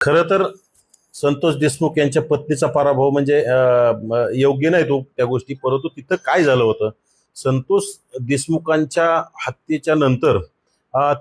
खरं तर संतोष देशमुख यांच्या पत्नीचा पराभव म्हणजे योग्य नाही तो त्या गोष्टी, परंतु तिथं काय झालं होतं. संतोष देशमुखांच्या हत्येच्या नंतर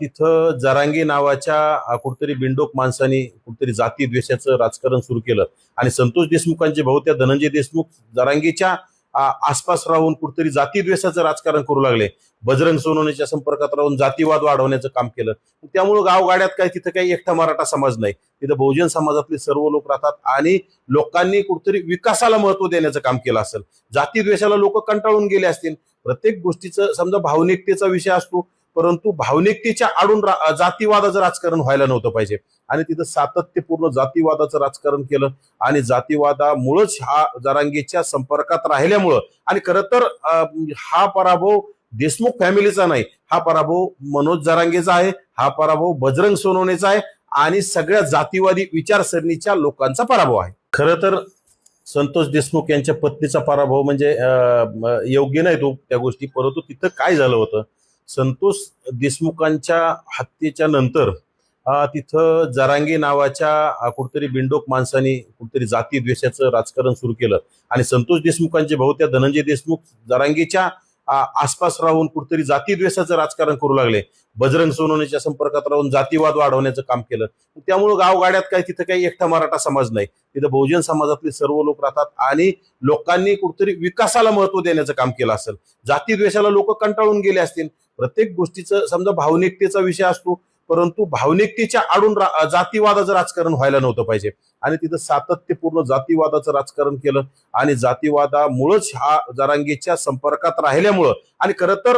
तिथं जरांगे नावाच्या कुठतरी बिंडोक माणसाने कुठतरी जाती द्वेषाचं राजकारण सुरू केलं आणि संतोष देशमुखांचे भाऊ त्या धनंजय देशमुख जरांगेच्या आसपास राहून कुठतरी जाती द्वेषाचं राजकारण करू लागले. बजरंग सोनवणेच्या संपर्कात राहून जातीवाद वाढवण्याचं काम केलं. त्यामुळे गावगाड्यात काय तिथं काही एकटा मराठा समाज नाही, तिथं बहुजन समाजातले सर्व लोक राहतात आणि लोकांनी कुठतरी विकासाला महत्व देण्याचं काम केलं असेल. जाती द्वेषाला लोक कंटाळून गेले असतील. प्रत्येक गोष्टीचं समजा भावनिकतेचा विषय असतो, परंतु भावनिकतेच्या आडून जातीवादाचं राजकारण व्हायला नव्हतं पाहिजे आणि तिथं सातत्यपूर्ण जातीवादाचं राजकारण केलं आणि जातीवादामुळेच हा जरांगेच्या संपर्कात राहिल्यामुळं आणि खरं तर हा पराभव देशमुख फॅमिलीचा नाही, हा पराभव मनोज जरांगेचा आहे, हा पराभव बजरंग सोनवणेचा आहे आणि सगळ्या जातीवादी विचारसरणीच्या लोकांचा पराभव आहे. खरं तर संतोष देशमुख यांच्या पत्नीचा पराभव म्हणजे योग्य नाही तो त्या गोष्टी, परंतु तिथं काय झालं होतं. संतोष देशमुखांच्या हत्येच्या नंतर तिथं जरांगे नावाच्या कुठतरी बिंडोक माणसाने कुठतरी जाती द्वेषाचं राजकारण सुरू केलं आणि संतोष देशमुखांचे भाऊ त्या धनंजय देशमुख जरांगेच्या आसपास राहून कुठतरी जाती द्वेषाचं राजकारण करू लागले. बजरंग सोनवणेच्या संपर्कात राहून जातीवाद वाढवण्याचं काम केलं. त्यामुळे गावगाड्यात काय तिथं काही एकटा मराठा समाज नाही, तिथं बहुजन समाजातले सर्व लोक राहतात आणि लोकांनी कुठतरी विकासाला महत्व देण्याचं काम केलं असेल. जाती द्वेषाला लोक कंटाळून गेले असतील. प्रत्येक गोष्टीचं समजा भावनिकतेचा विषय असतो, परंतु भावनिकतेच्या आडून जातीवादाचं राजकारण व्हायला नव्हतं पाहिजे आणि तिथं सातत्यपूर्ण जातीवादाचं राजकारण केलं आणि जातीवादामुळेच हा जरांगेच्या संपर्कात राहिल्यामुळं आणि खरं तर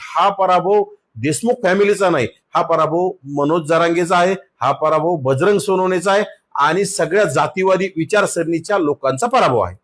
हा पराभव देशमुख फॅमिलीचा नाही, हा पराभव मनोज जरांगेचा आहे, हा पराभव बजरंग सोनवणेचा आहे आणि सगळ्या जातीवादी विचारसरणीच्या लोकांचा पराभव आहे.